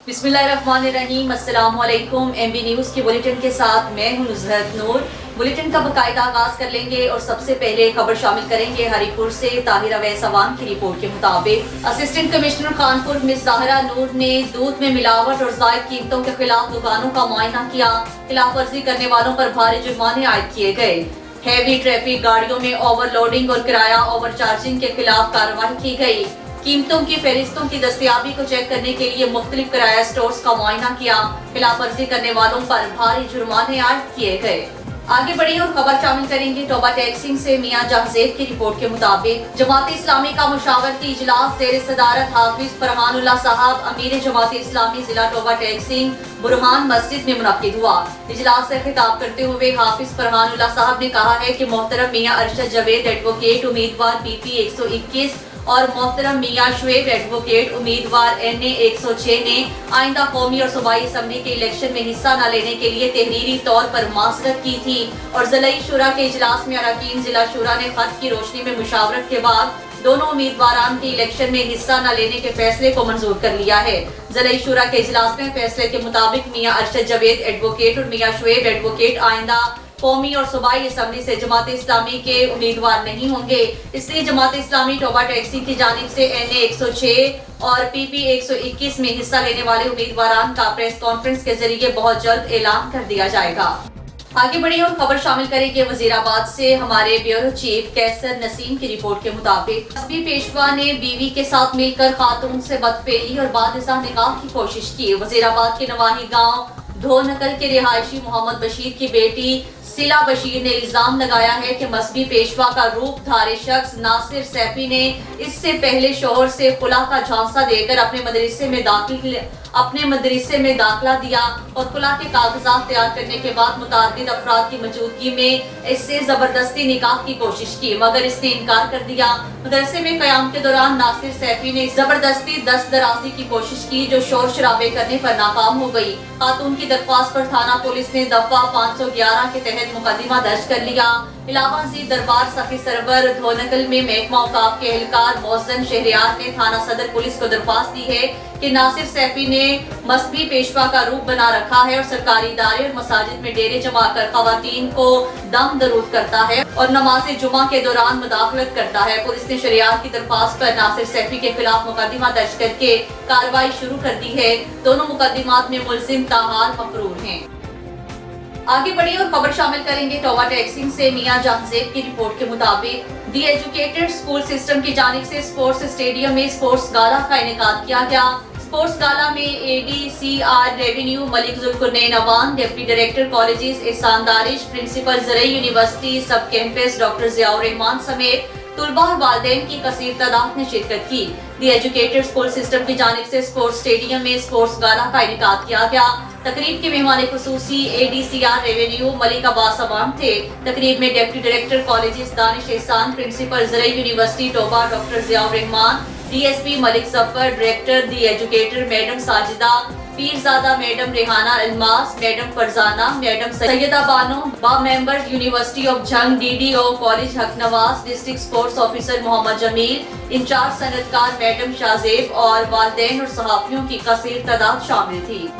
बिस्मिल्लाहिर्रहमानिर्रहीम, अस्सलाम वालेकुम। एमबी न्यूज़ के बुलेटिन के साथ मैं हूं नुज़हत नूर। बुलेटिन का बाकायदा आगाज कर लेंगे और सबसे पहले खबर शामिल करेंगे हरीपुर से। ताहिर अवैस अवान की रिपोर्ट के मुताबिक assistant commissioner Kanpur miss Zahra नूर ने दूध में मिलावट और ज़ायद कीमतों के खिलाफ दुकानों का मुआयना किया। खिलाफ वर्जी करने वालों पर भारी जुर्माने आयद किए गए। हैवी ट्रैफिक गाड़ियों में ओवरलोडिंग और किराया ओवर चार्जिंग के खिलाफ कार्रवाई की गई। कीमतों की फहरिस्तों की दस्तयाबी को चेक करने के लिए मुख्तलिफ किराया स्टोर्स का मुआयना किया। खिलाफ वर्जी करने वालों पर भारी जुर्माने आयद किए गए। आगे बढ़े और खबर शामिल करेंगे टोबा टैक्सिंग से। मियां जहाजेब की रिपोर्ट के मुताबिक जमात इस्लामी का मुशावरती इजलास ज़ेर सदारत हाफिज फरहानुल्लाह साहब अमीर जमात इस्लामी जिला टोबा टैक्सिंग बुरहान मस्जिद में मुनक्किद हुआ। इजलास से खिताब करते हुए हाफिज फरहानुल्लाह साहब ने कहा है कि मोहतरम मियां अरशद जवेद एडवोकेट उम्मीदवार PP 121 और मोहतरम मियां शुएब एडवोकेट उम्मीदवार NA 106 ने आइंदा कौमी और सूबाई असम्बली के इलेक्शन में हिस्सा न लेने के लिए तहरीरी तौर पर माजरत की थी और ज़िलाई शुरा के इजलास में अरकान जिला शुरा ने खत की रोशनी में मुशावरत के बाद दोनों उम्मीदवारान के इलेक्शन में हिस्सा न लेने के फैसले को मंजूर कर लिया है। ज़िलाई शुरा के इजलास में फैसले के मुताबिक मियां अरशद जवेद एडवोकेट और मियां शुएब एडवोकेट आइंदा कौमी और सूबाई असम्बली से जमात इस्लामी के उम्मीदवार नहीं होंगे। इसलिए जमात इस्लामी टोबा टैक्सी की जानिब से NA 106 और PP 121 में हिस्सा लेने वाले उम्मीदवारान का प्रेस कॉन्फ्रेंस के जरिए बहुत जल्द ऐलान कर दिया जाएगा। आगे बढ़े और खबर शामिल करेंगे वजीराबाद से। हमारे ब्यूरो चीफ कैसर नसीम की रिपोर्ट के मुताबिक मजहबी पेशवा ने बीवी के साथ मिलकर खातून से बदफेली और बादशाह निकाह की कोशिश की। वजीराबाद के नवाही गाँव धो नकल के रिहायशी मोहम्मद बशीर की बेटी सिला बशीर ने इल्जाम लगाया है कि मजहबी पेशवा का रूप धारी शख्स नासिर सैफी ने इससे पहले शोहर से खुला का झांसा देकर अपने मदरसे में दाखिला दिया और खुला के कागजात तैयार करने के बाद मुतादिद अफराद की मौजूदगी में इससे जबरदस्ती निकाह की कोशिश की, मगर इसने इनकार कर दिया। मदरसे में कयाम के दौरान नासिर सैफी ने जबरदस्ती दस्त दराजी की कोशिश की जो शोर शराबे करने पर नाकाम हो गई। खातून की दरख्वास्त पर थाना पुलिस ने दफा 511 के तहत मुकदमा दर्ज कर लिया। इलावा मजीद दरबार सखी सरवर धोनकल में महकमा औकाफ के एहलकार मोहसन शहरियार ने थाना सदर पुलिस को दरख्वास्त दी है कि नासिर सैफी ने मजहबी पेशवा का रूप बना रखा है और सरकारी इदारे और मसाजिद में डेरे जमा कर खवातीन को दम दरूद करता है और नमाज जुमा के दौरान मुदाखलत करता है। पुलिस ने शहरियार की दरख्वास्त पर नासिर सैफी के खिलाफ मुकदमा दर्ज करके कार्रवाई शुरू कर दी है। दोनों मुकदमात में मुलजिम ताहाल मफरूर हैं। आगे बढ़े और खबर शामिल करेंगे टोबा टैक्सिंग से। मियां जहाजेब की रिपोर्ट के मुताबिक दी एजुकेटेड स्कूल सिस्टम की जानिब से स्पोर्ट्स स्टेडियम में स्पोर्ट्स गाला का इनेकाद किया गया। स्पोर्ट्स गाला में ADCR revenue Malik Zulqarnain Awan, deputy director colleges Ehsan Darish, principal ज़रई university sub campus doctor Ziaur Rahman समेत तुलबा और वालिदैन की कसीर तादाद ने शिरकत की। दी एजुकेटेड स्कूल सिस्टम की जानिब से स्पोर्ट्स स्टेडियम में स्पोर्ट्स गाला का इनेकाद किया गया। तकरीब के मेहमान खुसूसी ADCR रेवेन्यू मलिक अब्बास अवान थे। तकरीब में deputy director colleges Danish Ehsan, principal ज़रई university Toba doctor Ziaur Rahman, DSP Malik Zafar, director the educator madam Sajida Pirzada, madam Rehana Almas, madam Farzana, madam Syeda Bano, बा member university of Jhang, DDO college Haqnawaz, district sports officer Mohammad Jamil, in charge सनतकार मैडम शाहजेब और वालिदैन और सहाफियों की कसीर तादाद शामिल थी।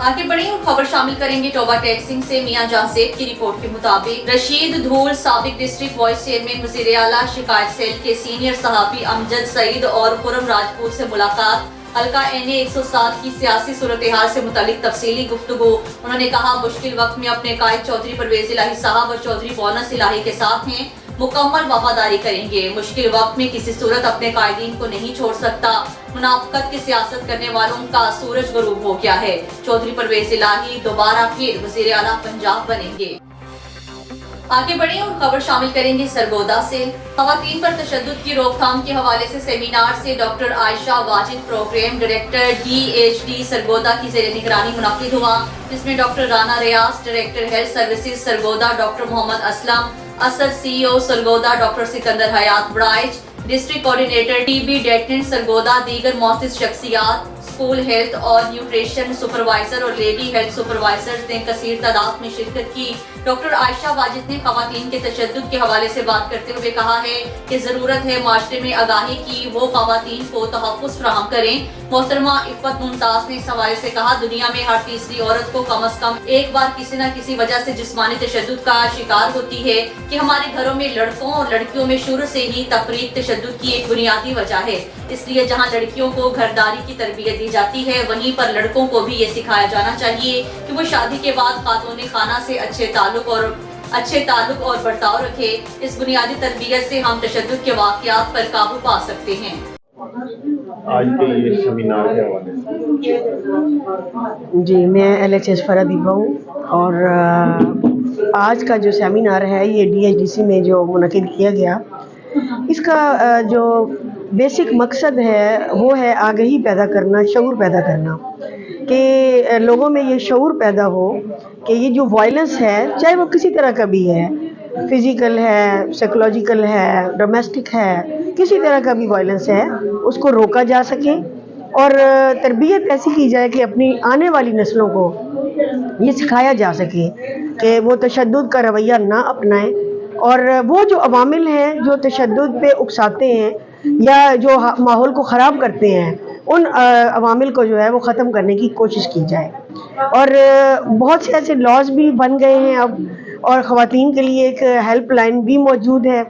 आगे बढ़े और खबर शामिल करेंगे टोबा टैक्सिंग से। मियां जहाजेब की रिपोर्ट के मुताबिक रशीद धूल साबिक डिस्ट्रिक्ट वाइस चेयरमैन वज़ीर आला शिकायत सेल के सीनियर सहाफी अमजद सईद और खुरम राजपूत से मुलाकात। हल्का NA 107 की सियासी सूरत हाल से मुतालिक तफसीली गुफ्तगू। उन्होंने कहा मुश्किल वक्त में अपने कायद चौधरी परवेज इलाही साहब और चौधरी बोनस इलाही के साथ हैं, मुकम्मल वफादारी करेंगे। मुश्किल वक्त में किसी सूरत अपने कायदीन को नहीं छोड़ सकता। मुनाफिकत की सियासत करने वालों का सूरज गरूब हो गया है। चौधरी परवेज इलाही दोबारा फिर वज़ीर आला पंजाब बनेंगे। आगे बढ़े और खबर शामिल करेंगे सरगोदा से। खवातीन पर तशद्दुद की रोकथाम के हवाले से सेमिनार से doctor Ayesha Wajid programme director DHD Sargodha की ज़ेर निगरानी मुनक्किद हुआ, जिसमें doctor Rana Riaz director health services Sargodha, doctor Mohammad Aslam Asad CEO Sargodha, doctor Sikandar Hayat ब्राइज डिस्ट्रिक्ट कोऑर्डिनेटर TB डेटन सरगोदा, दीगर मौसस शख्सियात स्कूल हेल्थ और न्यूट्रिशन सुपरवाइजर और लेडी हेल्थ सुपरवाइजर्स ने कसीर तादाद में शिरकत की। डॉक्टर आयशा वाजिद ने खवातीन के तशद्दुद के हवाले से बात करते हुए कहा है कि जरूरत है माशरे में आगाही की, वो खवातीन को तहफ़्फ़ुज़ फराहम करें। मोहतरमा इफ़्फ़त मुमताज़ ने इस हवाले से कहा, दुनिया में हर तीसरी औरत को कम अज़ कम एक बार किसी न किसी वजह से जिस्मानी तशद्दुद का शिकार होती है कि हमारे घरों में लड़कों और लड़कियों में शुरू से ही तफरीक तशद्दुद की एक बुनियादी वजह है। इसलिए जहाँ लड़कियों को घरदारी की तरबियत दी जाती है, वहीं पर लड़कों को भी ये सिखाया जाना चाहिए कि वो शादी के बाद खातून खाना से अच्छे ताल्लुक और बर्ताव रखे। इस बुनियादी तरबियत से हम तशद्दुद के वाक़यात पर काबू पा सकते हैं। आज के ये सेमिनार के हवाले से जी, मैं LHS फरह दीपा हूँ और आज का जो सेमिनार है ये DHDC में जो मुनक़िद किया गया, इसका जो बेसिक मकसद है वो है आगाही पैदा करना, शऊर पैदा करना, कि लोगों में ये शऊर पैदा हो कि ये जो वायलेंस है, चाहे वो किसी तरह का भी है, फिज़िकल है, साइकोलॉजिकल है, डोमेस्टिक है, किसी तरह का भी वायलेंस है, उसको रोका जा सके और तरबियत ऐसी की जाए कि अपनी आने वाली नस्लों को ये सिखाया जा सके कि वो तशद्दुद का रवैया ना अपनाएं और वो जो अवामिल हैं जो तशद्दुद पे उकसाते हैं या जो माहौल को ख़राब करते हैं, उन अवामिल को जो है वो ख़त्म करने की कोशिश की जाए। और बहुत से ऐसे लॉज भी बन गए हैं अब, और ख़वातीन के लिए एक हेल्प लाइन भी मौजूद है।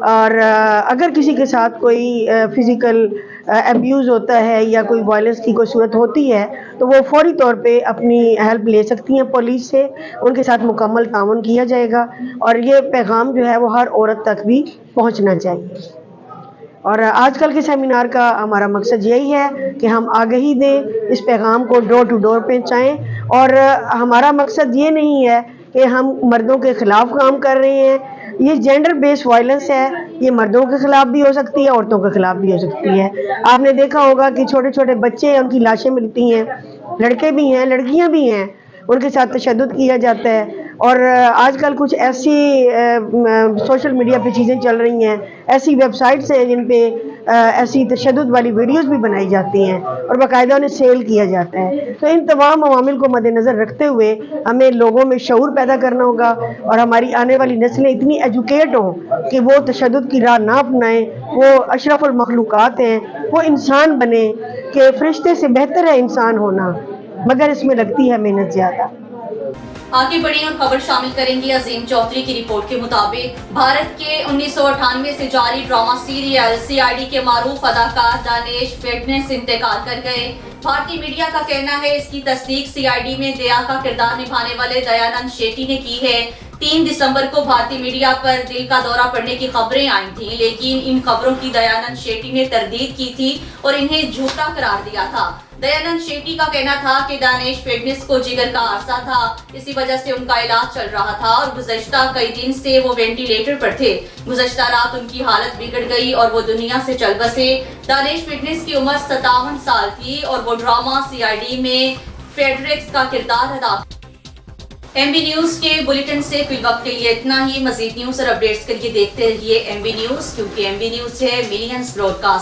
और अगर किसी के साथ कोई फ़िज़िकल अब्यूज़ होता है या कोई वायलेंस की कोई सूरत होती है तो वो फ़ौरी तौर पे अपनी हेल्प ले सकती हैं पुलिस से, उनके साथ मुकम्मल ताउन किया जाएगा और ये पैगाम जो है वो हर औरत तक भी पहुंचना चाहिए। और आजकल के सेमिनार का हमारा मकसद यही है कि हम आगाही दें, इस पैगाम को डोर टू डोर पहुँचाएँ। और हमारा मकसद ये नहीं है कि हम मर्दों के ख़िलाफ़ काम कर रहे हैं। ये जेंडर बेस्ड वायलेंस है, ये मर्दों के ख़िलाफ़ भी हो सकती है, औरतों के ख़िलाफ़ भी हो सकती है। आपने देखा होगा कि छोटे छोटे बच्चे हैं, उनकी लाशें मिलती हैं, लड़के भी हैं, लड़कियां भी हैं, उनके साथ तशद्दुद किया जाता है। और आजकल कुछ ऐसी सोशल मीडिया पे चीज़ें चल रही हैं, ऐसी वेबसाइट्स हैं जिन पे ऐसी तशद्दुद वाली वीडियोस भी बनाई जाती हैं और बाकायदा उन्हें सेल किया जाता है। तो इन तमाम अवामिल को मद्देनज़र रखते हुए हमें लोगों में शऊर पैदा करना होगा और हमारी आने वाली नस्लें इतनी एजुकेट हों कि वो तशद्दुद की राह ना अपनाएं, वो अशरफुल मखलूक़ात हैं, वो इंसान बने कि फ़रिश्ते से बेहतर है इंसान होना, मगर इसमें लगती है मेहनत ज़्यादा। आगे बढ़ी और खबर शामिल करेंगी अजीम चौधरी की रिपोर्ट के मुताबिक भारत के 1998 से जारी ड्रामा सीरियल CID के मारूफ अदाकार दानिश फिटनेस इंतकाल कर गए। भारतीय मीडिया का कहना है इसकी तस्दीक CID में दया का किरदार निभाने वाले दयानंद शेट्टी ने की है। 3 दिसंबर को भारतीय मीडिया पर दिल का दौरा पड़ने की खबरें आई थीं, लेकिन इन खबरों की दयानंद शेट्टी ने तरदीद की थी और इन्हें झूठा करार दिया था। दयानंद शेट्टी का कहना था कि दानिश फिटनेस को जिगर का अरसा था, इसी वजह से उनका इलाज चल रहा था और गुज़श्ता कई दिन से वो वेंटिलेटर पर थे। गुज़श्ता रात उनकी हालत बिगड़ गई और वो दुनिया से चल बसे। दानिश फिटनेस की उम्र 57 साल थी और वो ड्रामा CID में फेडरेक्स का किरदार अदा। MB न्यूज़ के बुलेटिन से फिल वक्त के लिए इतना ही। मजीद न्यूज़ और अपडेट्स के लिए देखते रहिए MB न्यूज़, क्योंकि MB न्यूज़ है मिलियंस ब्रॉडकास्ट।